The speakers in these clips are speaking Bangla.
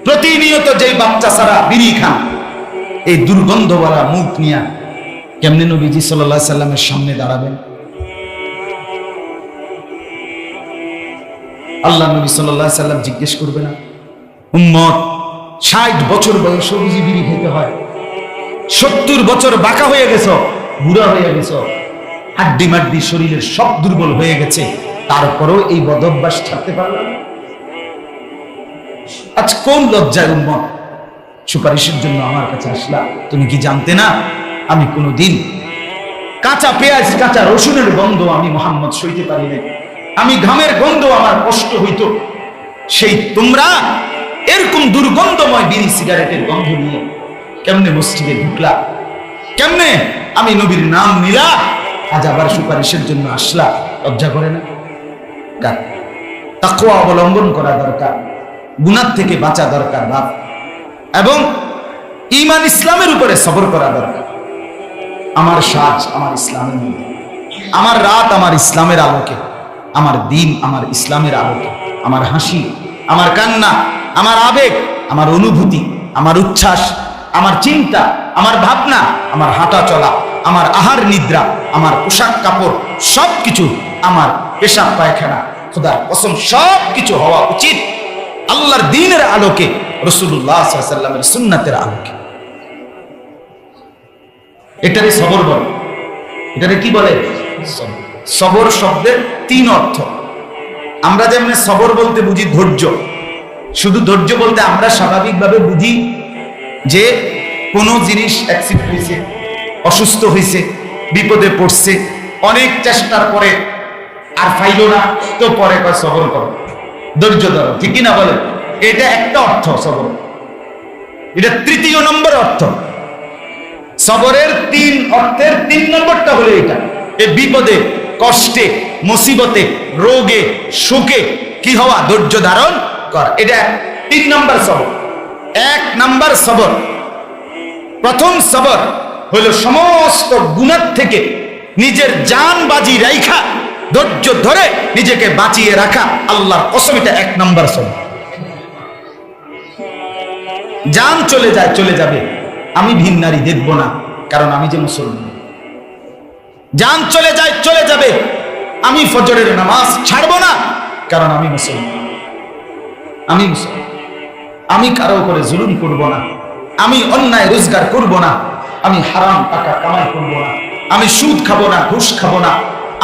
প্রতিনিয়ত যেই বাচ্চা ছাড়া বিড়ি খান, এই দুর্গন্ধওয়ালা মুখ নিয়ে কেমনে নবীজি সাল্লাল্লাহু আলাইহি সাল্লামের সামনে দাঁড়াবেন? আল্লাহ নবী সাল্লাল্লাহু আলাইহি সাল্লাম জিজ্ঞেস করবে না, উম্মত 60 বছর বয়সে বুঝি বিড়ি খেতে হয়? 70 বছর বাঁকা হয়ে গেছো, বুড়া হয়ে গেছো, হাড্ডি মাড্ডি শরীরের সব দুর্বল হয়ে গেছে, তারপরেও এই বদভ্যাস ছাড়তে পারবে না? আজ কোন লজ্জায় উম্মত সুপারিশের জন্য আমার কাছে আসলা? তুমি কি জানতে না আমি কোনোদিন কাঁচা পেঁয়াজ কাঁচা রসুনের গন্ধ আমি মুহাম্মদ সইতে পারি না, আমি ঘামের গন্ধ আমার কষ্ট হইতো, সেই তোমরা এরকম দুর্গন্ধময় বিড়ি সিগারেটের গন্ধ নিয়ে কেমনে মসজিদে ঢুকলা? কেমনে আমি নবীর নাম নিলা, আজ আবার সুপারিশের জন্য আসলা? লজ্জা করে না? তাকওয়া অবলম্বন করা দরকার, গুনাহ থেকে বাঁচা দরকার বাপ, এবং ঈমান ইসলামের উপরে সবর করা দরকার। আমার সাজ আমার ইসলামের মধ্যে, আমার রাত আমার ইসলামের আলোকে, আমার দিন আমার ইসলামের আলোকে, আমার হাসি আমার কান্না, আমার আবেগ আমার অনুভূতি, আমার উচ্ছ্বাস, আমার চিন্তা, আমার ভাবনা, আমার হাঁটা চলা, আমার আহার নিদ্রা, আমার পোশাক কাপড়, সবকিছু, আমার পেশাব পায়খানা, খোদার কসম সবকিছু হওয়া উচিত আল্লাহর দ্বীনের আলোকে, রাসূলুল্লাহ সাল্লাল্লাহু আলাইহি ওয়াসাল্লামের সুন্নাতের আলোকে। এটারে সবর বলে। এটারে কি বলে? সবর শব্দের 3 অর্থ। আমরা যেমন সবর বলতে বুঝি ধৈর্য, শুধু ধৈর্য বলতে আমরা স্বাভাবিকভাবে বুঝি যে কোনো জিনিস অ্যাক্সিডেন্ট হয়েছে, অসুস্থ হয়েছে, বিপদে পড়ছে, অনেক চেষ্টার পরে আর পাইল না, তো পরে কয় সবর করো, ধৈর্য ধরো, ঠিক কিনা বলে? এটা একটা অর্থ সবর। এটা 3 নম্বর অর্থ। সবরের 3 অর্থের 3 নম্বরটা হলো এটা, এই বিপদে কষ্টে মুসিবতে রোগে সুখে কি হওয়া? ধৈর্য ধারণ কর। এটা 3 নম্বর সবর। 1 নম্বর সবর, প্রথম সবর হলো সমস্ত গুনাহ থেকে নিজের জান বাজি রাখা, ধৈর্য ধরে নিজেকে বাঁচিয়ে রাখা। আল্লাহর কসম এটা 1 নম্বর সবর। জান চলে যায়, চলে যাবে, আমি ভিন্নারি দেখব না, কারণ আমি যে মুসলমান। জান চলে যায়, চলে যাবে, আমি ফজরের নামাজ ছাড়বো না, কারণ আমি মুসলমান। আমি মুসলমান, আমি কারো উপরে জুলুম করব না, আমি অন্যায় রোজগার করব না, আমি হারাম টাকা কামাই করব না, আমি সুদ খাবো না, ঘুষ খাবো না,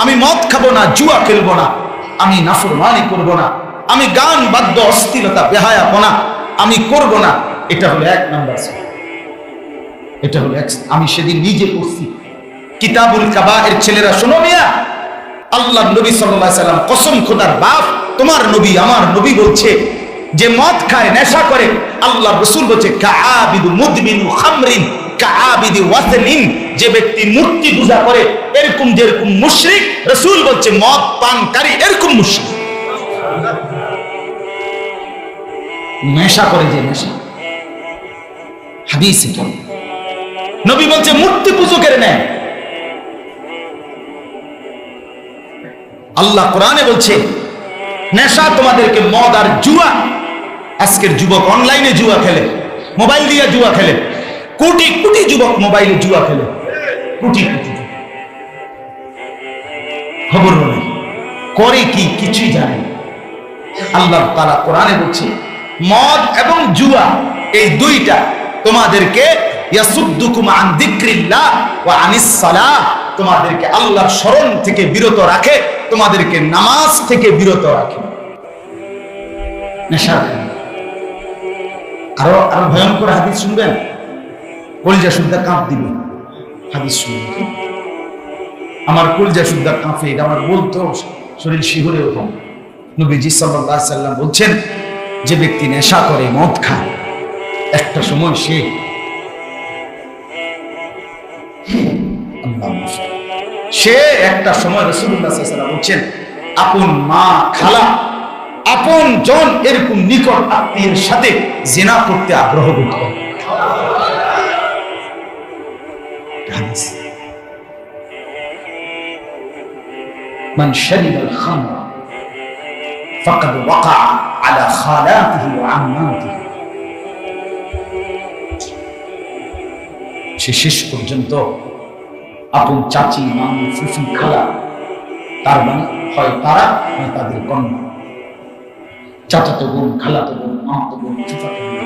আমি মদ খাবো না, জুয়া খেলবো না, আমি নাফরমানি করব না, আমি গান বাদ্য অশ্লীলতা বেহায়াপনা আমি করব না। এটা হলো 1 নম্বর। এটা হলো আমি সেদিন নিজে করছি। কিতাবুল কাবায়ের ছেলেরা শোনো মিয়া, আল্লাহ নবী সাল্লাল্লাহু আলাইহি সাল্লাম কসম খোদার বাপ তোমার নবী আমার নবী বলছে যে মদ খায় নেশা করে, আল্লাহ রাসূল বলছে কাআবিদু মুদমিনু খামরিন কাআবিদি ওয়াসলিন, যে ব্যক্তি মূর্তি পূজা করে এরকম যেরকম মুশরিক, রাসূল বলছে মদ পানকারী এরকম মুশরিক। নেশা করে যে নেশা, হাদিস এটা। নবী বলছে মূর্তি পূজকের ন্যায়। আল্লাহ কোরআনে বলছে নেশা তোমাদেরকে মদ আর জুয়া। আজকের যুবক অনলাইনে জুয়া খেলে, মোবাইল দিয়ে জুয়া খেলে, কোটি কোটি যুবক মোবাইলে জুয়া খেলে, কোটি কোটি খবর নেই করে কি, কিছুই জানে। আল্লাহ তাআলা কোরআনে বলছে মদ এবং জুয়া এই দুইটা তোমাদেরকে ইয়াসুদ্দুকুম আন যিকরিল্লাহ ওয়া আনিস সালাহ, তোমাদেরকে আল্লাহর স্মরণ থেকে বিরত রাখে, তোমাদেরকে নামাজ থেকে বিরত রাখে। নেশা। আরো আরো ভয়ঙ্কর হাদিস শুনবেন, কলিজা শুদ্ধা কাঁপ দিবে। হাদিস শুনবেন, আমার কলিজা শুদ্ধা কাঁপে, এটা আমার বলতো শরীর শিহরে ওঠে। নবীজি সাল্লাল্লাহু আলাইহি সাল্লাম বলছেন যে ব্যক্তি নেশা করে, মদ খায়, একটা সময় সে একটা সময় রাসূলুল্লাহ সাল্লাল্লাহু আলাইহি ওয়াসাল্লাম বলছেন আপন মা খালা আপন জন এরকম নিকট আত্মীয়ের সাথে জিনা করতে আগ্রহ বোধ করে। মান শারিবাল খামরা ফাকাদ ওয়াকা আলা খালাতিহি ওয়া আম্মাতিহি, সে শেষ পর্যন্ত আপন চাচি, মামু, ফুফি, খালা, তার মানে হয় তারা হয় তাদের কন্যা, চাচাতো বোন, খালাতো বোন, মামাতো বোন, ফুফাতো বোন,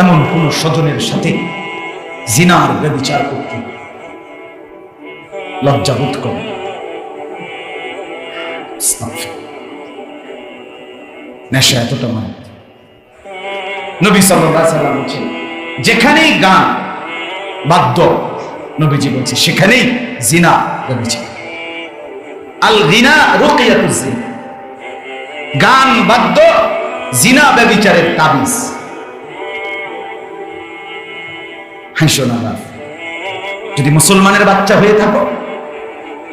এমন কোন স্বজনের সাথে জিনার ব্যভিচার করতে লজ্জাবোধ করে। নেশা এতটা মানে নবী সাল্লাল্লাহু আলাইহি ওয়াসাল্লাম বলেছেন যেখানেই গান বাদ্য, নবীজি বলছে সেখানেই জিনা ব্যভিচার। আল গিনা রুকিয়াতুজ জিনা, গান বাদ্য জিনা ব্যভিচারের তাবিজ। হাসো না, যদি মুসলমানের বাচ্চা হয়ে থাকো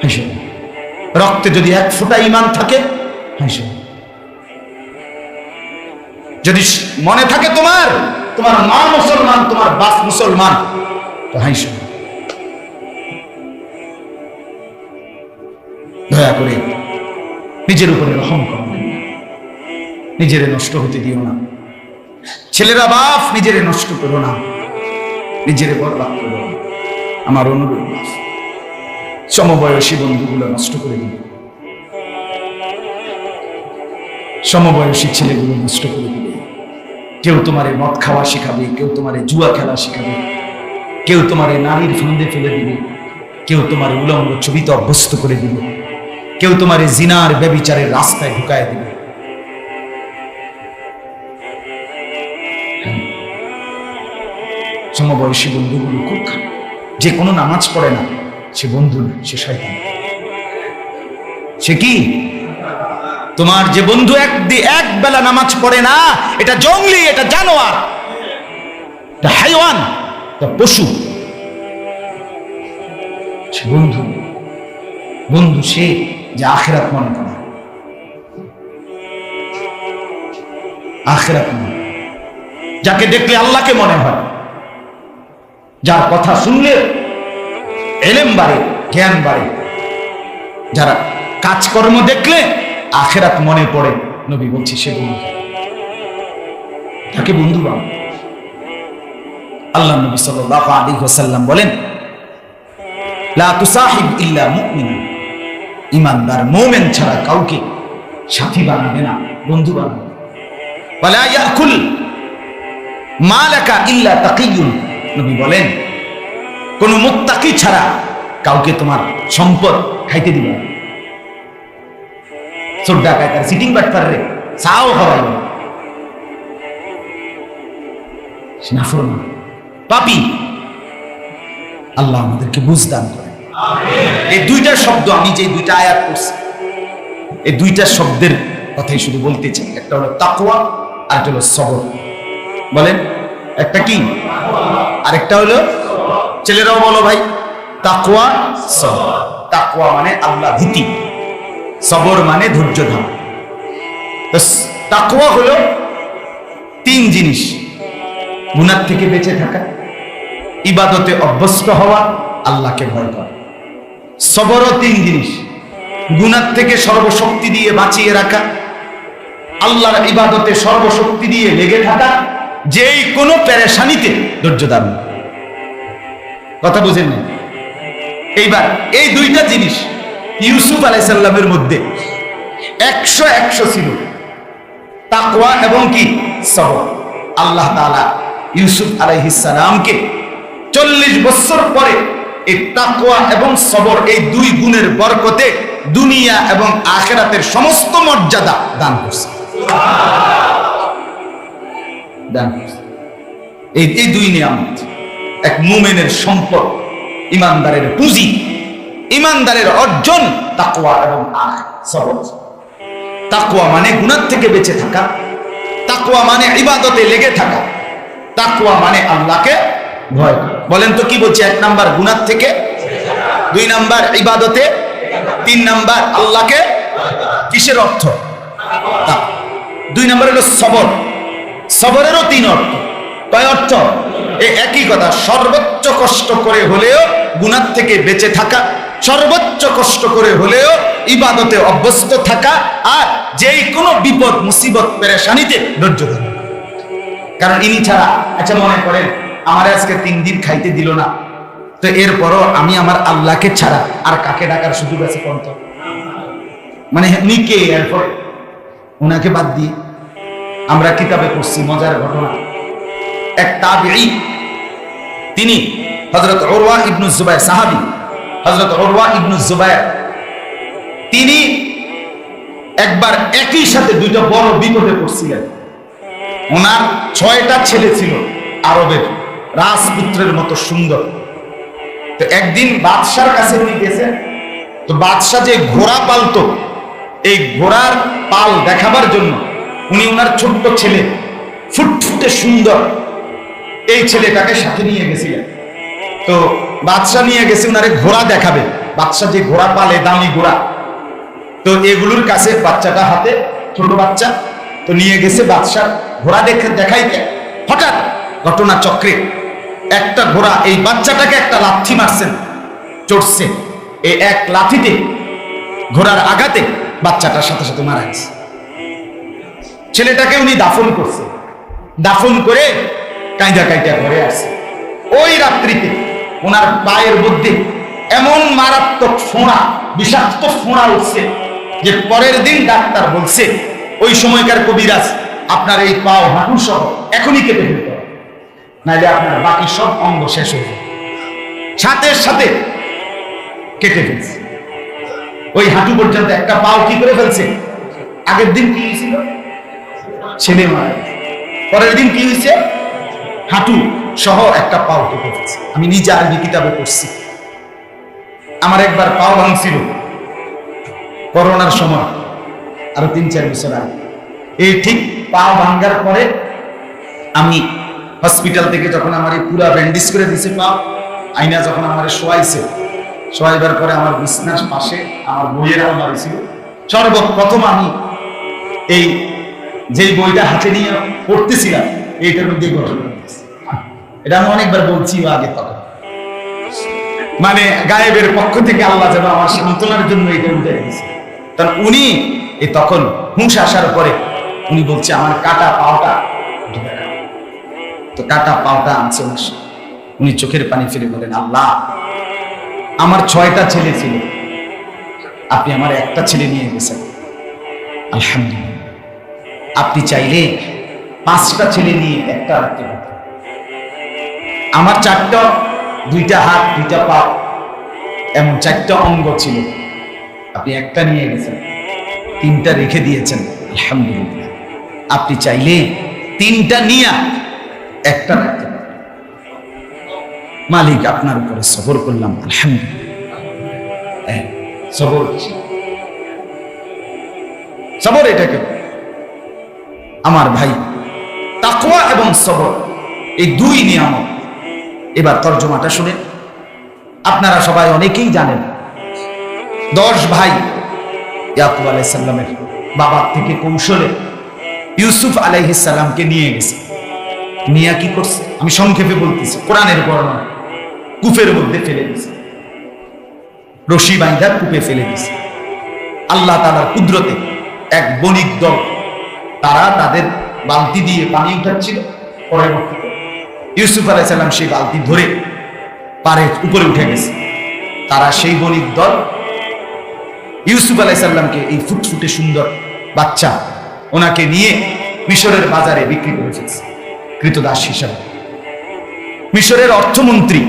হাসো, রক্তে যদি এক ফোঁটা ঈমান থাকে হাসো, যদি মনে থাকে তোমার মা মুসলমান, তোমার বাপ মুসলমান, তো হাসো। দয়া করে নিজের উপরে রহম করো, নিজেরে নষ্ট হতে দিও না। ছেলেরা বাপ নিজেরে নষ্ট করো না, নিজেরে বরবাদ করো না। আমার অনুরোধ, সমবয়সী বন্ধুগুলো নষ্ট করে দিবে, সমবয়সী ছেলেগুলো নষ্ট করে দিবে। কেউ তোমারে মদ খাওয়া শিখাবে, কেউ তোমারে জুয়া খেলা শিখাবে, কেউ তোমারে নারীর ফান্দে ফেলে দিবে, কেউ তোমারে উলঙ্গ ছবিতে অভ্যস্ত করে দিবে, কেউ তোমারে জিনার ব্যভিচারের রাস্তায় ঢুকায় দিবে। সমবয়সী বন্ধুগুলো খুব খারাপ। যে কোনো নামাজ পড়ে না সে বন্ধু না, সে শয়তান। সে কি? তোমার যে বন্ধু এক বেলা নামাজ পড়ে না, এটা জঙ্গলি, এটা জানোয়ার, এটা হাইওয়ান, এটা পশু। সে বন্ধু সে যে আখিরাত মনে করে, আখিরাত মনে, যাকে দেখলে আল্লাহকে মনে হয়, যার কথা শুনলে এলেম বাড়ে, জ্ঞান বাড়ে, যারা কাজকর্ম দেখলে আখিরাত মনে পড়ে, নবী বলছি সে বন্ধু, তাকে বন্ধু বানাও। আল্লাহ নবী সাল্লাল্লাহু আলাইহি ওয়াসাল্লাম বলেন, লা তুসাহিব ইল্লা মুমিনা, ঈমানদার মুমিন ছাড়া কাউকে সাথী বানাবে না, বন্ধু বানাবে। ওয়ালা ইয়াকুল মালাকা ইল্লা তাকিয়ুন, নবী বলেন কোন মুত্তাকি ছাড়া কাউকে তোমার সম্পদ খাইতে দিবে না। সোডা কাকার সিটিং বাটপার রে চাও খাওয়াইবে না, নাফরমান পাপী। আল্লাহ আমাদেরকে বুঝ দান করে। এই দুইটা শব্দ, আমি যে দুইটা আয়াত পড়ছি, এই দুইটা শব্দের কথাই শুধু বলতে চাই। একটা হলো তাকওয়া, আর একটা হলো সবর। বলেন, একটা কি আর একটা হলো, ছেলেরাও বলো ভাই, তাকওয়া সবর। তাকওয়া মানে আল্লাহ ভীতি, সবর মানে ধৈর্য ধরা। তাকওয়া হলো তিন জিনিস: গুনাহ থেকে বেঁচে থাকা, ইবাদতে অভ্যস্ত হওয়া, আল্লাহকে ভয় করা। সবরও তিন জিনিস: গুনাহ থেকে সর্বশক্তি দিয়ে বাঁচিয়ে রাখা, আল্লাহর ইবাদতে সর্বশক্তি দিয়ে লেগে থাকা, যেই কোনো পেরেশানিতে ধৈর্য ধারণ। কথা বুঝেন না? এইবার এই দুইটা জিনিস ইউসুফ আলাইহিস সালামের মধ্যে 100 ছিল, তাকওয়া এবং কি সবর। আল্লাহ তাআলা ইউসুফ আলাইহিস সালামকে 40 বছর পরে এই তাকওয়া এবং সবর, এই দুই গুণের বরকতে দুনিয়া এবং আখিরাতের সমস্ত মর্যাদা দান করছে। এই দুই নিয়ামত, এক মুমিনের সম্পদ, ইমানদারের পুঁজি, ইমানদারের অর্জন, তাকওয়া এবং সবর। তাকওয়া মানে গুনাহ থেকে বেঁচে থাকা, তাকওয়া মানে ইবাদতে লেগে থাকা, তাকওয়া মানে আল্লাহকে ভয় করা। বলেন তো কি বলছে? 1 নাম্বার গুনাহ থেকে, 2 নাম্বার ইবাদতে, 3 নাম্বার আল্লাহকে। কিসের অর্থ? 2 নাম্বার হলো সবর। সবরেরও 3 অর্থ। কয় অর্থ? এই একই কথা, সর্বোচ্চ কষ্ট করে হলেও গুনাহ থেকে বেঁচে থাকা, সর্বোচ্চ কষ্ট করে হলেও ইবাদতে অভ্যস্ত থাকা, আর যেই কোনো বিপদ মুসিবত পেরেশানিতে ধৈর্য ধরা। কারণ ইনি ছাড়া, আচ্ছা মনে করেন আমার আজকে 3 দিন খাইতে দিল না, তো এরপরও আমি আমার আল্লাহকে ছাড়া আর কাকে ডাকার সুযোগ আছে কোন? তো মানে উনি কে? এরপর উনাকে বাদ দিয়ে আমরা কিতাবে পড়ছি মজার ঘটনা। এক তাবিঈ, তিনি হযরত উরওয়া ইবনে জুবায়ের, সাহাবী হযরত উরওয়া ইবনে জুবায়ের, তিনি একবার একই সাথে দুইটা বড় বিপদে পড়ছিলেন। ওনার 6টা ছেলে ছিল, আরবের রাজপুত্রের মতো সুন্দর। তো একদিন বাদশার কাছে উনি গেছেন। তো বাদশা যে ঘোড়া পালতো, এই ঘোড়ার পাল দেখাবার জন্য উনি ওনার ছোট্ট ছেলে, ফুটফুটে সুন্দর এই ছেলেটাকে সাথে নিয়ে গেছিলেন। তো বাদশা নিয়ে গেছে ওনারে ঘোড়া দেখাবে। বাদশা যে ঘোড়া পালে, দামি ঘোড়া, তো এগুলোর কাছে বাচ্চাটা হাতে, ছোট বাচ্চা, তো নিয়ে গেছে বাদশার ঘোড়া দেখাইতে। হঠাৎ ঘটনা চক্রে একটা ঘোড়া এই বাচ্চাটাকে একটা লাথি মারছেন, চড়ছে। এই এক লাথিতে, ঘোড়ার আঘাতে বাচ্চাটার সাথে সাথে মারা গেছে। ছেলেটাকে উনি দাফন করছে। দাফন করে কাঁদা কাঁদা ঘরে আসছে। ওই রাত্রিতে ওনার পায়ের মধ্যে এমন মারাত্মক ফোঁড়া, বিষাক্ত ফোঁড়া উঠছে যে পরের দিন ডাক্তার বলছে ওই সময়কার কবিরাজ, আপনার এই পাও হাঁটু সহ এখনই কেটে ফেলতে হবে, নাহলে আপনার বাকি সব অঙ্গ শেষ হয়ে যাবে। সাথে সাথে কেটে ফেলছে। ওই হাঁটু পর্যন্ত একটা পাও কি করে ফেলছে। আগের দিন কি হয়েছিল? ছেলে মারা গেছে। পরের দিন কি হয়েছে? হাঁটু সহ একটা পাও কেটে ফেলছে। আমি নিজে আরবি কিতাবে পড়ছি। আমার একবার পাও ভাঙছিল করোনার সময়, আরো 3-4 বছর আগে। এই ঠিক পা ভাঙ্গার পরে আমি হসপিটাল থেকে যখন আমার এই পুরা ব্যান্ডেজ করে দিছে পা, আইনা যখন আমার শোয়াইবার পরে আমার বিছনার পাশে আমার বইয়ের আলমারি ছিল। সর্বপ্রথম আমি এই যে বইটা হাতে নিয়ে পড়তেছিলাম, এইটার মধ্যে ঘটনা ঘটেছে। এটা আমি অনেকবার বলছি আগে, তখন মানে গায়েবের পক্ষ থেকে আল্লাহ যেন আমার সান্ত্বনার জন্য এটা উঠে গেছে। কারণ উনি তখন হুঁশ আসার পরে উনি বলছে আমার কাটা পাওটা, তো কাটা পাওটা আনছে। উনি চোখের পানি ফেলে বলেন, আল্লাহ, আমার 6টা ছেলে ছিল, আপনি আমার একটা ছেলে নিয়ে গেছেন, আলহামদুলিল্লাহ। আপনি চাইলে 5টা ছেলে নিয়ে একটা রাখতে পারতেন। আমার 4টা, 2টা হাত, 2টা পা, এমন 4টা অঙ্গ ছিল, আপনি একটা নিয়ে গেছেন, 3টা রেখে দিয়েছেন, আলহামদুলিল্লাহ। আপনি চাইলে 3টা নিয়ে একটা রাখতে পারেন। মালিক, আপনার উপরে সবর করলাম, আলহামদুলিল্লাহ। সবর, সবর এটাকে আমার ভাই, তাকওয়া এবং সবর, এই 2 নিয়ামত। এবার তরজমাটা শুনে আপনারা সবাই অনেকেই জানেন, 10 ভাই ইয়াকুব আলাইহিস সালামের বাবার থেকে কৌশলে ইউসুফ আলাইহিস সালামকে নিয়ে গেছে। নিয়া কি করছে আমি সংক্ষেপে বলতেছি, কোরআনের বর্ণনা। কূপের মধ্যে ফেলে দিয়েছে, রশি বাইন্ধা কূপে ফেলে দিয়েছে। আল্লাহ তাআলার কুদরতে এক বণিক দল, তারা তাদের বালতি দিয়ে পানি উঠাচ্ছিল। পরবর্তীতে ইউসুফ আলাইহিস সালাম সেই বালতি ধরে পারে উপরে উঠে গেছে। তারা সেই বণিক দল ইউসুফ আলাইহিস সালামকে, এই ফুটফুটে সুন্দর বাচ্চা, ওনাকে নিয়ে মিশরের বাজারে বিক্রি করে ফেলছে কৃতদাস হিসাবে। মিশরের অর্থমন্ত্রী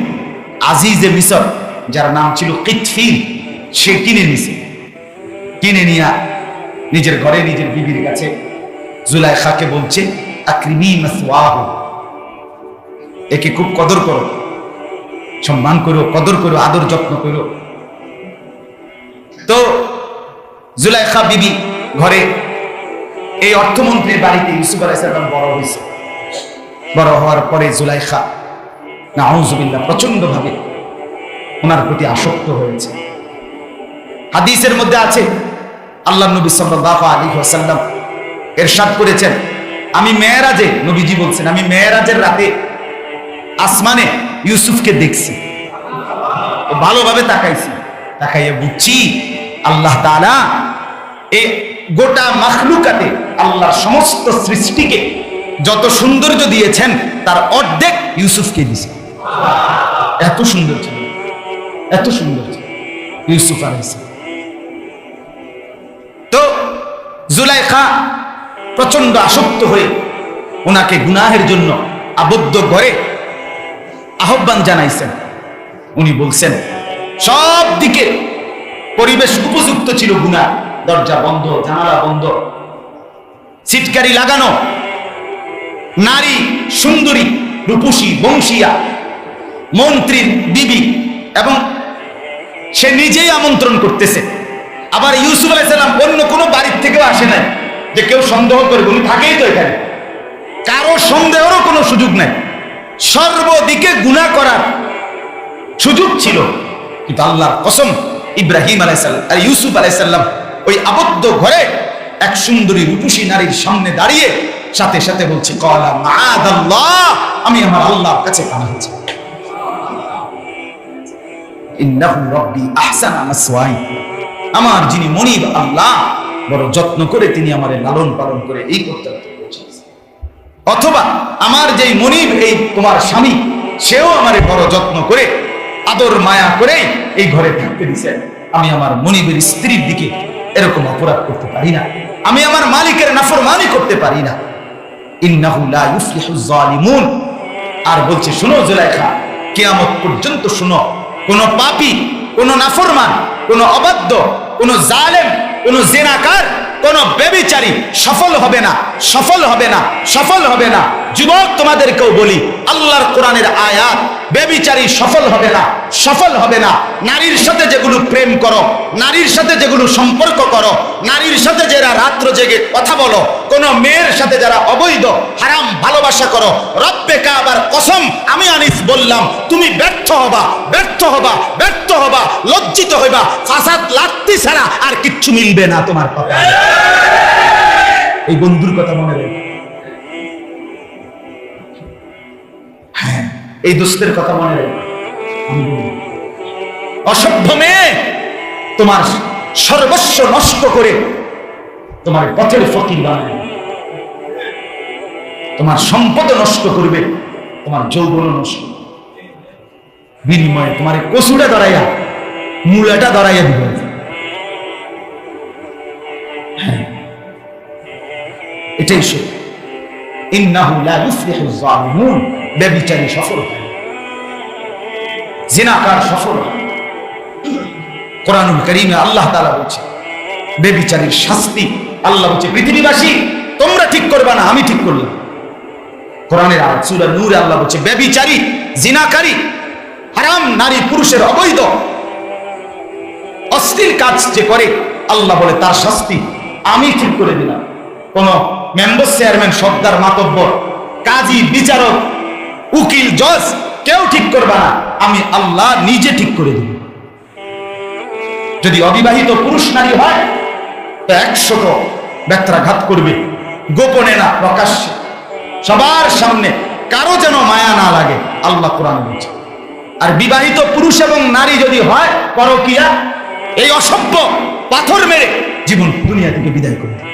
আজিজে মিশর, যার নাম ছিল কিতফিল, সে কিনে নিছে। কিনে নিয়ে নিজের ঘরে নিজের বিবির কাছে জুলাইখাকে বলছে, আকরিমি মাসওয়াহু, একে খুব কদর করো, সম্মান করো, কদর করো, আদর যত্ন করো। তো জুলাইখা বিবি ঘরে, এই অর্থমন্ত্রীর বাড়িতে ইউসুফ আলাইহিস সালাম বড় হয়েছে। বড় হওয়ার পরে জুলাইখা নাউজুবিল্লাহ প্রচন্ড ভাবে ওনার প্রতি আসক্ত হয়েছে। হাদিসের মধ্যে আছে, আল্লাহ নবী সাল্লাল্লাহু আলাইহি ওয়াসাল্লাম ইরশাদ করেছেন, আমি মেরাজে, নবীজি বলছেন, আমি মেরাজের রাতে আসমানে ইউসুফকে দেখছি, ভালোভাবে তাকাইছি, তাকাইয়া বুঝছি আল্লাহ তাআলা এই গোটা মাখলুকাতে, আল্লাহর সমস্ত সৃষ্টিকে যত সৌন্দর্য দিয়েছেন তার অর্ধেক ইউসুফকে দিয়েছে। এত সুন্দর ছিল, এত সুন্দর ছিল ইউসুফ আলাইহিস সালাম। তো জুলাইখা প্রচন্ড আসক্ত হয়ে ওনাকে গুনাহের জন্য আবদ্ধ ঘরে আহ্বান জানাইছেন। উনি বলছেন সব দিকে পরিবেশ উপযুক্ত ছিল গুনাহ, দরজা বন্ধ, জানালা বন্ধ, সিটকারি লাগানো, নারী সুন্দরী, রূপসী, বংশিয়া, মন্ত্রীর বিবি, এবং সে নিজেই আমন্ত্রণ করতেছে। আবার ইউসুফ আলাইহিস সালাম অন্য কোনো বাড়ির থেকেও আসে নাই যে কেউ সন্দেহ করবে, উনি থাকেই তো এখানে, কারো সন্দেহেরও কোনো সুযোগ নাই। সর্বদিকে গুনাহ করার সুযোগ ছিল, কিন্তু আল্লাহর কসম ইব্রাহিম আলাইহিস সালাম আর ইউসুফ আলাইহিস সালাম ওই আবদ্ধ ঘরে এক সুন্দরী রূপসী নারীর সামনে দাঁড়িয়ে সাথে সাথে বলছে ক্বালা মাআদাল্লাহ, আমি আমার আল্লাহর কাছে পানাহ চাই। ইন্নাহু রাব্বি আহসানা মাসওয়াই, আমার যিনি মনিব আল্লাহ, বড় যত্ন করে তিনি আমারে লালন পালন করে এই করতে। অথবা আমার যেই মনিব এই তোমার স্বামী, সেও আমারে বড় যত্ন করে আদর মায়া করে এই ঘরে থাকতে দিছে। আমি আমার মনিবের স্ত্রীর দিকে এরকম অপরাধ করতে পারি না, আমি আমার মালিকের নাফরমানি করতে পারি না। ইন্নাহু লা ইউফলিহুজ জালিমুন। আর বলছে শুনো জুলাইখা, কিয়ামত পর্যন্ত শুনো, কোন পাপী, কোন নাফরমান, কোন অবাধ্য, কোন জালেম, কোন জিনাকার, কোন ব্যভিচারী সফল হবে না, সফল হবে না, সফল হবে না। যুবক তোমাদেরকেও বলি, আল্লাহর কোরআনের আয়াত, ব্যভিচারী সফল হবে না, সফল হবে না। নারীর সাথে যেগুলো প্রেম করো, নারীর সাথে যেগুলো সম্পর্ক করো, নারীর সাথে যারা রাত্র জেগে কথা বলো, কোন মেয়ের সাথে যারা অবৈধ হারাম ভালোবাসা করো, রব্বে কাবার কসম আমি আনিস বললাম, তুমি ব্যর্থ হবা, ব্যর্থ হবা, ব্যর্থ হবা, লজ্জিত হইবা, ফাসাদ লাগতি ছাড়া আর কিচ্ছু মিলবে না তোমার কথা। এই বন্ধুর কথা মনে রাখবে, হ্যাঁ এই দোস্তের কথা মনে রাখবে। অসভ্য মেয়ে তোমার সর্বস্ব নষ্ট করে তোমার পথের ফকির বানাবে, তোমার সম্পদ নষ্ট করবে, তোমার যৌবন নষ্ট, বিনিময়ে তোমার কচুটা ধরাইয়া মূলাটা ধরাইয়া দিবে। হ্যাঁ এটাই সত্য। ইন্নাহু লা ইউফলিহুজ জালিমুন, ব্যভিচারী সফল হয়, জিনাকার সফল হয়। কোরআনুল কারীমে আল্লাহ তাআলা বলছে ব্যভিচারীর শাস্তি, আল্লাহ বলছে পৃথিবীবাসী তোমরা ঠিক করবে না, আমি ঠিক করলাম। কোরআনের আয়াত সূরা নূরে আল্লাহ বলছে ব্যভিচারী, জিনাকারী, হারাম নারী পুরুষের অবৈধ অশ্লীল কাজ যে করে, আল্লাহ বলে তার শাস্তি আমি ঠিক করে দিলাম। কোন মেম্বার, চেয়ারম্যান, সর্দার, মাতব্বর, কাজী, বিচারক, উকিল, জজ কেউ ঠিক করবে না, আমি আল্লাহ নিজে ঠিক করে দিব। যদি অবিবাহিত পুরুষ নারী হয় তো 100 ব্যত্রাঘাত করবে, গোপনে না প্রকাশ্যে, সবার সামনে, কারো যেন মায়া না লাগে, আল্লাহ কোরআন বলছে। আর বিবাহিত পুরুষ এবং নারী যদি হয় পরকীয়া, এই অসভ্য পাথর মেরে জীবন দুনিয়া থেকে বিদায় করে দেবে।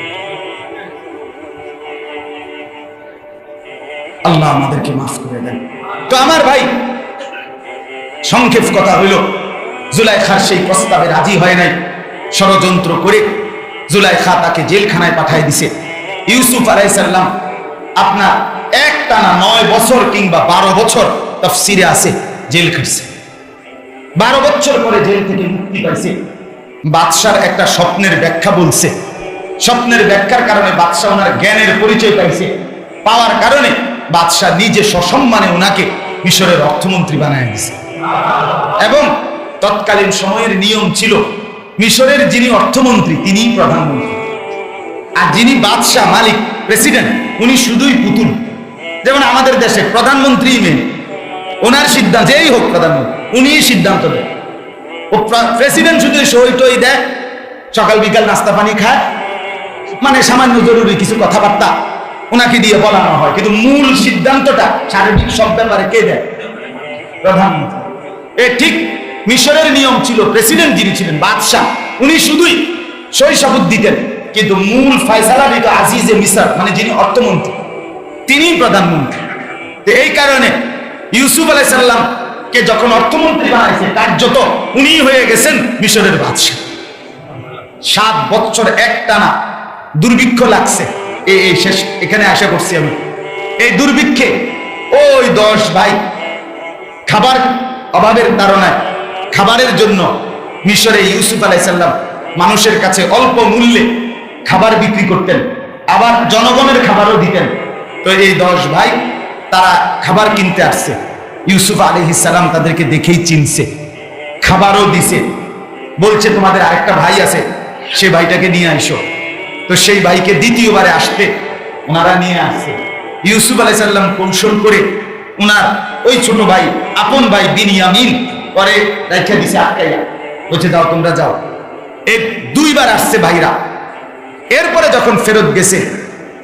আল্লাহ আমাদেরকে মাফ করে দেন। তো আমার ভাই, সংক্ষেপ কথা হইল, জুলাইখার সেই প্রস্তাবে রাজি হয় নাই, ষড়যন্ত্র করে জুলাইখা তাকে জেলখানায় পাঠায় দিছে। ইউসুফ আলাইহিস সালাম আপনার একটানা 9 বছর কিংবা 12 বছর তাফসীরে আছে জেল খাটছে। 12 বছর পরে জেল থেকে মুক্তি পাইছে। বাদশার একটা স্বপ্নের ব্যাখ্যা বলছে, স্বপ্নের ব্যাখ্যার কারণে বাদশা ওনার জ্ঞানের পরিচয় পাইছে, পাওয়ার কারণে বাদশাহ নিজে সসম্মানে ওনাকে মিশরের অর্থমন্ত্রী বানায় দিয়েছে। এবং তৎকালীন সময়ের নিয়ম ছিল মিশরের যিনি অর্থমন্ত্রী তিনিই প্রধানমন্ত্রী, আর যিনি বাদশাহ, মালিক, প্রেসিডেন্ট, উনি শুধুই পুতুল। যেমন আমাদের দেশে প্রধানমন্ত্রী মেন, ওনার সিদ্ধান্ত যেই হোক প্রধানমন্ত্রী উনিই সিদ্ধান্ত দেয়। ও প্রেসিডেন্ট শুধু সই টই দেয়, সকাল বিকাল নাস্তা পানি খায়, মানে সামান্য জরুরি কিছু কথাবার্তা ওনাকে দিয়ে বলানো হয়, কিন্তু মূল সিদ্ধান্তটা সার্বিক সব ব্যাপারে কে দেয়? প্রধানমন্ত্রী। এ ঠিক মিশরের নিয়ম ছিল, প্রেসিডেন্ট যিনি ছিলেন বাদশাহ, উনি শুধুই সই সাবুত দিতেন, কিন্তু মূল ফয়সালা দিত আজিজে মিসর, মানে যিনি অর্থমন্ত্রী, তিনি প্রধানমন্ত্রী। তো এই কারণে ইউসুফ আলাইহিস সালামকে যখন অর্থমন্ত্রী বানাইছে, কার্যত উনি হয়ে গেছেন মিশরের বাদশা। 7 বছর একটানা দুর্ভিক্ষ লাগছে। এই শেষ এখানে আশা করছি আমি। এই দুর্ভিক্ষে ওই 10 ভাই খাবার অভাবের ধারণায় খাবারের জন্য মিশরে ইউসুফ আলাইহিস সালাম মানুষের কাছে অল্প মূল্যে খাবার বিক্রি করতেন, আবার জনগণের খাবারও দিতেন। তো এই 10 ভাই তারা খাবার কিনতে আসছে। ইউসুফ আলাইহিস সালাম তাদেরকে দেখেই চিনছে, খাবারও দিছে। বলছে তোমাদের আরেকটা ভাই আছে, সেই ভাইটাকে নিয়ে আইসো। তো সেই ভাইকে দ্বিতীয়বারে আসতে ওনারা নিয়ে আসছে। ইউসুফ আলাইহিস সালাম কৌশল করে উনার ওই ছোট ভাই, আপন ভাই বিনিয়ামিন পরে রেখে দিছে আটকাইয়া, বলছে যাও তোমরা যাও। এই 2 বার আসছে ভাইরা। এরপরে যখন ফেরত গেছে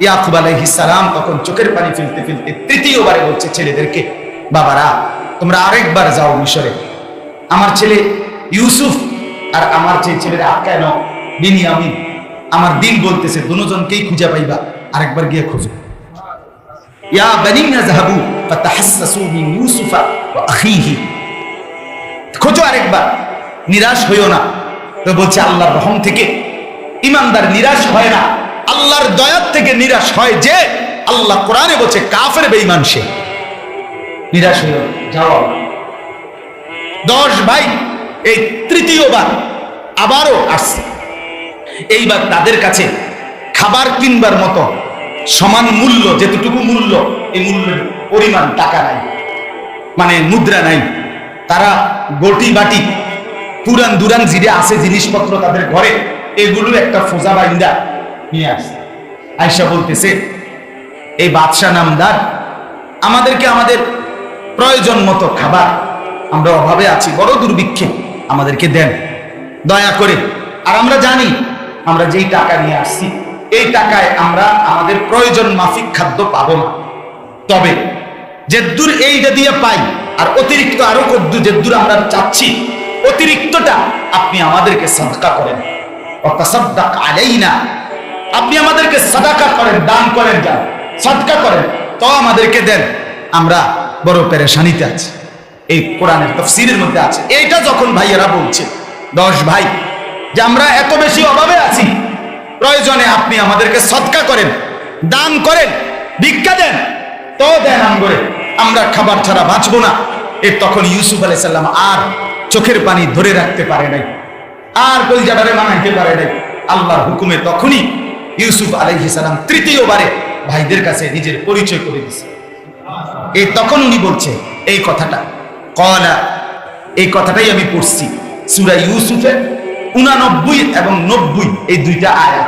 ইয়াকুব আলাইহিস সালাম, তখন চোখের পানি ফেলতে ফেলতে তৃতীয়বারে বলছে ছেলেদেরকে, বাবারা তোমরা আরেকবার যাও মিশরে, আমার ছেলে ইউসুফ আর আমার যে ছেলেরা আটকায় নাও বিনিয়ামিন, আমার দিল বলতেছে দুজনকেই খুঁজে পাইবা, আরেকবার গিয়ে খুঁজো। ইয়া বানিনা যাহাবু ফাতাহাসসাসু মিন ইউসুফা ওয়া আখিহি, খোঁজো আরেকবার, নিরাশ হইও না। তো বলছে আল্লাহর রহম থেকে ইমানদার নিরাশ হয় না, আল্লাহর দয়া থেকে নিরাশ হয় যে আল্লাহ কোরআনে বলছে কাফের বেঈমান সে। নিরাশ হইও না, যাও। 10 ভাই এই তৃতীয়বার আবারও আসছে। এইবার তাদের কাছে খাবার কিনবার মতো সমান মূল্য, যেতটুকু মূল্য, এই মূল্যের পরিমাণ টাকা নাই, মানে মুদ্রা নাই। তারা গটি বাটি পুরান দুরান জিরে আছে জিনিসপত্র তাদের ঘরে, এগুলো একটা ফোজা বাইন্দা নিয়ে আসছে। আয়েশা বলতেছে এই বাদশা নামদার আমাদেরকে আমাদের প্রয়োজন মতো খাবার, আমরা অভাবে আছি, বড় দুর্ভিক্ষে, আমাদেরকে দেন দয়া করে। আর আমরা জানি আমরা যেই টাকা নিয়ে আসছি এই টাকায় আমরা আমাদের প্রয়োজন মাফিক খাদ্য পাবো না, তবে যেদূর এইটা দিয়ে পাই আর অতিরিক্ত আরো কদ্দুর যেদূর আমরা চাচ্ছি, অতিরিক্তটা আপনি আমাদেরকে সাদকা করেন, ওয়াতাসাদদাক আলাইনা, আপনি আমাদেরকে সাদাকা করেন, দান করেন, যান সাদকা করেন, তো আমাদেরকে দেন, আমরা বড় পেরেশানিতে আছি। এই কোরআনের তাফসীরের মধ্যে আছে। এইটা যখন ভাইয়েরা বলছে 10 ভাই যে আমরা এত বেশি অভাবে আছি, প্রয়োজনে আপনি আমাদেরকে সদকা করেন, দান করেন, ভিক্ষা দেন, তো দেন আমগরে, আমরা খাবার ছাড়া বাঁচবো না। এর তখন ইউসুফ আলাইহিস সালাম আর চোখের পানি ধরে রাখতে পারে নাই, আর কলিজাটারে মানাইতে পারে নাই। আল্লাহর হুকুমে তখনই ইউসুফ আলাইহিস সালাম তৃতীয়বারে ভাইদের কাছে নিজের পরিচয় করে দিয়েছে। এই তখন উনি বলছে এই কথাটা, ক্বালা, এই কথাটাই আমি পড়ছি সূরা ইউসুফের 89 এবং 90, এই 2টা আয়াত,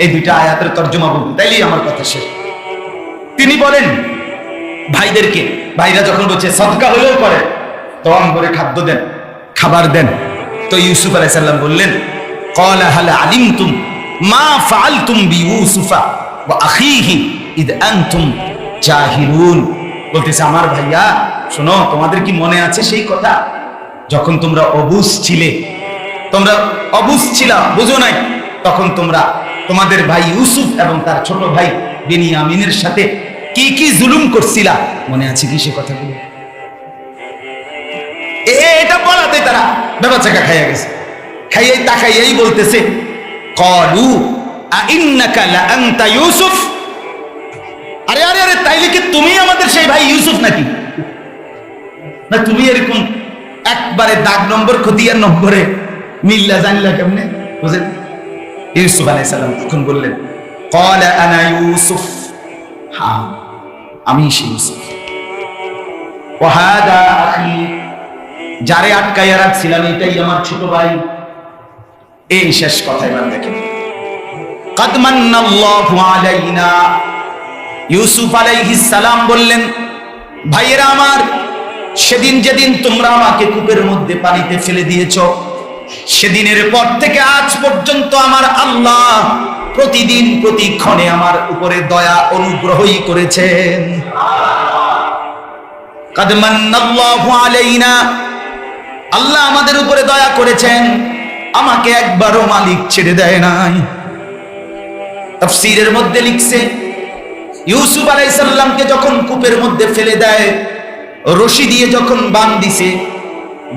এই 2টা আয়াতের তর্জমা বলবো, তাইলেই আমার কথা শেষ। তিনি বলেন ভাইদেরকে, ভাইরা যখন বলছে সদকা হলেও করে, তখন করে খাদ্য দেন, খাবার দেন। তো ইউসুফ আলাইহিস সালাম বললেন, ক্বালা হাল আলিমতুম মা ফাআলতুম বিইউসুফা ওয়া আখিহি ইদ আনতুম জাহিলুন। বলতেছে আমার ভাইয়া শোনো, তোমাদের কি মনে আছে সেই কথা যখন তোমরা অবুঝ ছিলে, তোমরা অবুঝ ছিলা, বুঝো নাই, তখন তোমরা তোমাদের ভাই ইউসুফ এবং তার ছোট ভাই বিনিয়ামিনের সাথে কি কি জুলুম করছিলা, মনে আছে কি সে কথাগুলো? এটা বলাতে তারা বেবাচাকা খাইয়া গেছে, খাইয়াই তাকাইয়াই বলতেছে ক্বালু আইন্নাকা লা আনতা ইউসুফ, আরে আরে আরে তাইলে কি তুমি আমাদের সেই ভাই ইউসুফ নাকি? না তুমি এরকম একবারে দাগ নম্বর খতিয়ার নম্বরে মিল্লা জানলা কেমনে বুঝেন? ইউসুফ আলাইহিস সালাম তখন বললেন ক্বালা আনা ইউসুফ, হ্যাঁ আমি সেই ইউসুফ, ওয়া হাদা আখি, যারে আটকাইয়া রাখছিলাম এটাই আমার ছোট ভাই। এই শেষ কথা এবার দেখেন, কাদ মান্নাল্লাহু আলাইনা, ইউসুফ আলাইহিস সালাম বললেন ভাইয়েরা আমার, সেদিন যেদিন তোমরা আমাকে কূপের মধ্যে পানিতে ফেলে দিয়েছ, সেদিনের পর থেকে আজ পর্যন্ত আমার আল্লাহ প্রতিদিন প্রতিক্ষণে আমার উপরে দয়া অনুগ্রহই করেছেন। কাদ মান্নাল্লাহু আলাইনা, আল্লাহ আমাদের উপরে দয়া করেছেন, আমাকে একবারও মালিক ছেড়ে দেয় নাই। তাফসীরের মধ্যে লিখছে ইউসুফ আলাইহিস সালামকে যখন কূপের মধ্যে ফেলে দেয়, রশি দিয়ে যখন বান দিছে,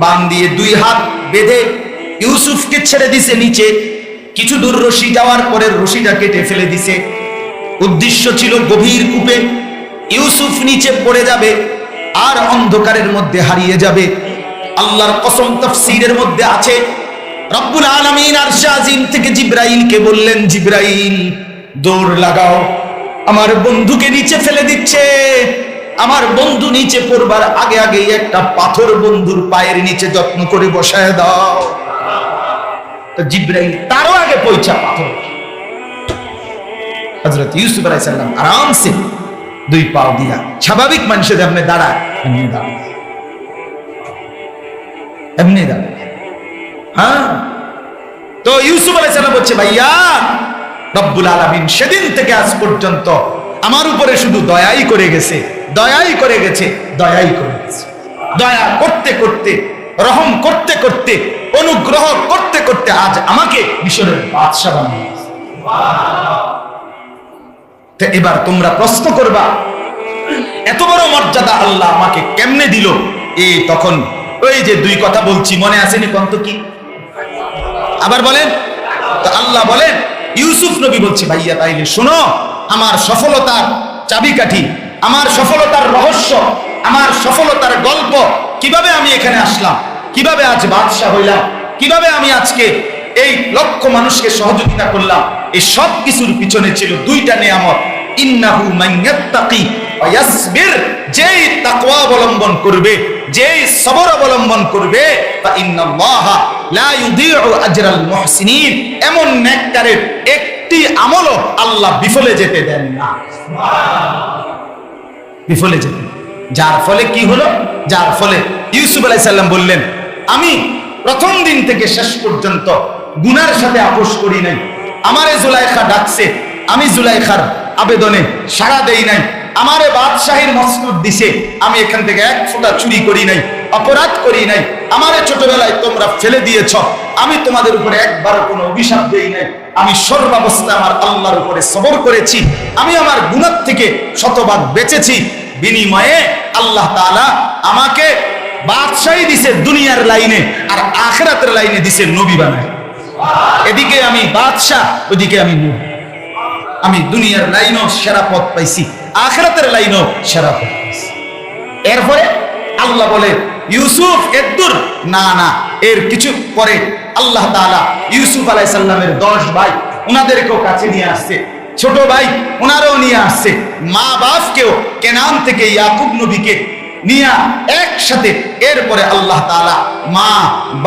বান দিয়ে দুই হাত বেঁধে ইউসুফকে ছেড়ে দিছে নিচে, কিছু দূর রশি যাওয়ার পরে রশিটা কেটে ফেলে দিছে। উদ্দেশ্য ছিল গভীর কূপে ইউসুফ নিচে পড়ে যাবে আর অন্ধকারের মধ্যে হারিয়ে যাবে। আল্লাহর কসম, তাফসীরের মধ্যে আছে রব্বুল আলামিন আরশে আজিম থেকে জিবরাইলকে বললেন, জিবরাইল দৌড় লাগাও, আমার বন্ধুকে নিচে ফেলে দিচ্ছে। আমার বন্ধু নিচে পড়বার আগে আগে একটা পাথর বন্ধুর পায়ের নিচে যত্ন করে বসায় দাও। তো জিবরাইল তারও আগে পৌঁছা পাথর। হযরত ইউসুফ আলাইহিস সালাম আরামসে দুই পাও দিয়া স্বাভাবিক মানুষের এমনি দাঁড়ায়, এমনি দাঁড়ায়, এমনি দাঁড়ায়। হ্যাঁ, তো ইউসুফ আলাইহিস সালাম বলছে, ভাইয়া রব্বুল আলামিন সেদিন থেকে আজ পর্যন্ত আমার উপরে শুধু দয়াই করে গেছে, দয়াই করে গেছে, দয়াই করে গেছে। দয়া করতে করতে, রহম করতে করতে, অনুগ্রহ করতে করতে আজ আমাকে মিশরের বাদশা বানিয়েছে। তো এবার তোমরা প্রশ্ন করবা, এত বড় মর্যাদা আল্লাহ আমাকে কেমনে দিল? তখন ওই যে দুই কথা বলছি, মনে আসেনি কন্ত কি? আবার বলেন তো। আল্লাহ বলেন, ইউসুফ নবী বলছে, ভাইয়া তাইলে শোনো, আমার সফলতার চাবিকাঠি, আমার সফলতার রহস্য, আমার সফলতার গল্প, কিভাবে আমি এখানে আসলাম, কিভাবে আজ বাদশা হইলাম, কিভাবে আমি আজকে এই লক্ষ মানুষকে সহযোগিতা করলাম, এই সব কিছুর পিছনে ছিল দুইটা নিয়ামত। ইন্নাহু মান ইয়াত্তাকি ওয়া ইয়াসবির, যেই তাকওয়া অবলম্বন করবে, যেই সবর অবলম্বন করবে, ফা ইন্নাল্লাহা লা ইউদিউ আজরাল মুহসিনিন, এমন নেককারের একটি আমলও আল্লাহ বিফলে যেতে দেন না। বিফলে যেতে, যার ফলে কি হলো? যার ফলে ইউসুফ আলাইহিস সালাম বললেন, আমি প্রথম দিন থেকে শেষ পর্যন্ত গুনার সাথে আপোষ করি নাই। আমারে জুলাইখা ডাকছে, আমি জুলাইখার আবেদনে সাড়া দেই নাই। আমারে বাদশাহীর মসনদ দিছে, আমি এখান থেকে এক ফোঁটা চুরি করি নাই, অপরাধ করি নাই। আমারে ছোটবেলায় তোমরা ফেলে দিয়েছ, আমি তোমাদের উপরে একবারও কোনো অভিশাপ দেই নাই। আমি সর্বাবস্থায় আমার আল্লাহর উপরে সবর করেছি, আমি আমার গুনাহ থেকে শতভাগ বেঁচেছি। বিনিময়ে আল্লাহ তাআলা আমাকে বাদশাহী দিছে দুনিয়ার লাইনে, আর আখিরাতের লাইনে দিছে নবী বানায়। এদিকে আমি বাদশা, ওদিকে আমি নবী। আমি দুনিয়ার লাইনও সেরা পথ পাইছি, আখিরাতের লাইনও সেরা পথ পাইছি। এরপরে আল্লাহ বলে, ইউসুফ এদুর না না, এর কিছু পরে আল্লাহ তাআলা ইউসুফ আলাইহিস সালামের 10 ভাই ওনাদেরকেও কাছে নিয়ে আসছে, ছোট ভাই ওনারও নিয়ে আসছে, মা বাপকেও কেনান থেকে ইয়াকুব নবীকে নিয়ে একসাথে। এরপরে আল্লাহ তাআলা মা,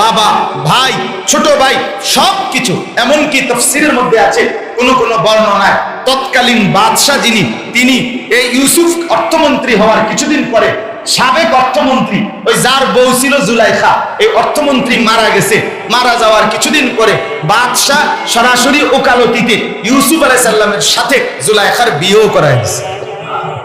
বাবা, ভাই, ছোট ভাই সবকিছু, এমনকি তাফসীরের মধ্যে আছে কোন কোন বর্ণনায় তৎকালীন বাদশা যিনি, তিনি এই ইউসুফ অর্থমন্ত্রী হওয়ার কিছুদিন পরে সাবেক অর্থমন্ত্রী, ওই যার বউ ছিল জুলাইখা, এই অর্থমন্ত্রী মারা গেছে। মারা যাওয়ার কিছুদিন পরে বাদশাহ সরাসরি ওকালতিতে ইউসুফ আলাইহিস সালামের সাথে জুলাইখার বিয়েও করায় দিয়েছে।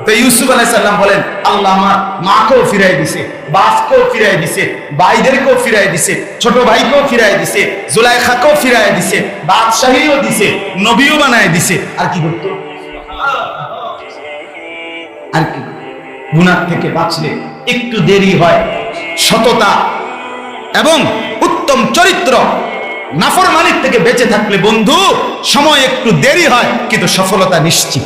তো ইউসুফ আলাইহিস সালাম বলেন, আল্লাহ আমার মাকেও ফিরাই দিছে, বাপকেও ফিরাই দিছে, ভাইদেরকেও ফিরাই দিছে, ছোট ভাইকেও ফিরাই দিছে, জুলাইখাকেও ফিরাই দিছে, বাদশাহীও দিছে, নবীও বানায় দিছে। আর কি করতো? আর কি? গুনাহ থেকে বাঁচলে একটু দেরি হয়, সততা এবং উত্তম চরিত্র, নাফরমানির থেকে বেঁচে থাকলে বন্ধু সময় একটু দেরি হয়, কিন্তু সফলতা নিশ্চিত।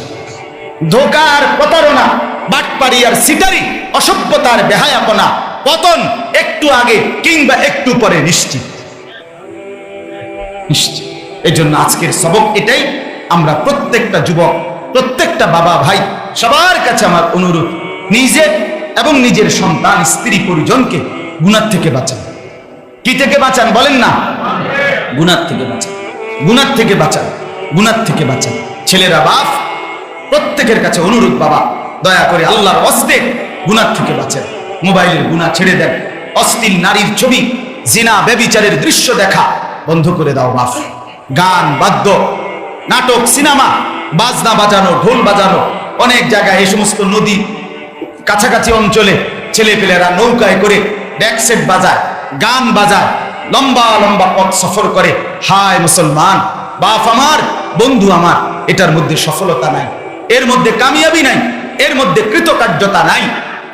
ধোঁকা আর প্রতারণা, বাটপাড়ি আর সিটারি, অসভ্যতা আর বেহায়াপনা, পতন একটু আগে কিংবা একটু পরে নিশ্চিত, নিশ্চিত। এই জন্য আজকের সবক এটাই। আমরা প্রত্যেকটা যুবক, প্রত্যেকটা বাবা, ভাই, সবার কাছে আমার অনুরোধ, নিজের এবং নিজের সন্তান, স্ত্রী, পরিজনকে গুনাহ থেকে বাঁচান। কি থেকে বাঁচান বলেন না? গুনাহ থেকে বাঁচান, গুনাহ থেকে বাঁচান, গুনাহ থেকে বাঁচান। ছেলেরা, বাপ, প্রত্যেকের কাছে অনুরোধ, বাবা দয়া করে আল্লাহর ওয়াস্তে গুনাহ থেকে বাঁচেন। মোবাইলের গুনাহ ছেড়ে দেন, অশ্লীল নারীর ছবি, জিনা, ব্যভিচারের দৃশ্য দেখা বন্ধ করে দাও বাপ। গান, বাদ্য, নাটক, সিনেমা, বাজনা বাজানো, ঢোল বাজানো, অনেক জায়গায় এই সমস্ত নদী কাছাকাছি অঞ্চলে ছেলেপেলেরা নৌকায় করে ডেক সেট বাজায়, গান বাজায়, লম্বা লম্বা পথ সফর করে। হায় মুসলমান, বাপ আমার, বন্ধু আমার, এটার মধ্যে সফলতা নাই, এর মধ্যে কামিয়াবি নাই, এর মধ্যে কৃতকার্যতা নাই।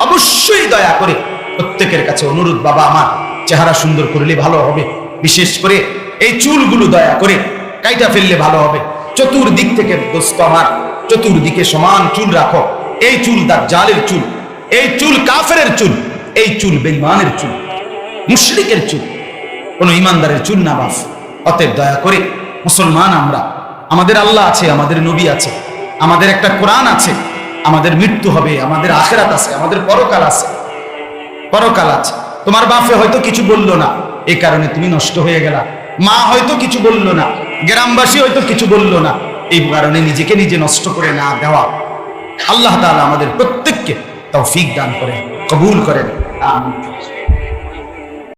অবশ্যই দয়া করে প্রত্যেকের কাছে অনুরোধ, বাবা আমার চেহারা সুন্দর করলে ভালো হবে, বিশেষ করে এই চুলগুলো দয়া করে কাইটা ফেললে ভালো হবে। চতুর্দিক থেকে দোস্ত আমার, চতুর্দিকে সমান চুল রাখো। এই চুল দাজ্জালের চুল, এই চুল কাফেরের চুল, এই চুল বেঈমানের চুল, মুশরিকের চুল, কোন ইমানদারের চুল না বাস। অতএব দয়া করে মুসলমান আমরা, আমাদের আল্লাহ আছে, আমাদের নবী আছে, আমাদের একটা কোরআন আছে, আমাদের মৃত্যু হবে, আমাদের আখিরাত আছে, আমাদের পরকাল আছে, পরকাল আছে। তোমার বাপে হয়তো কিছু বললো না, এই কারণে তুমি নষ্ট হয়ে গেলা। মা হয়তো কিছু বললো না, গ্রামবাসী হয়তো কিছু বললো না, এই কারণে নিজেকে নিজে নষ্ট করে না দেওয়া। আল্লাহ তাআলা আমাদের প্রত্যেককে তৌফিক দান করেন, কবুল করেন, আমিন।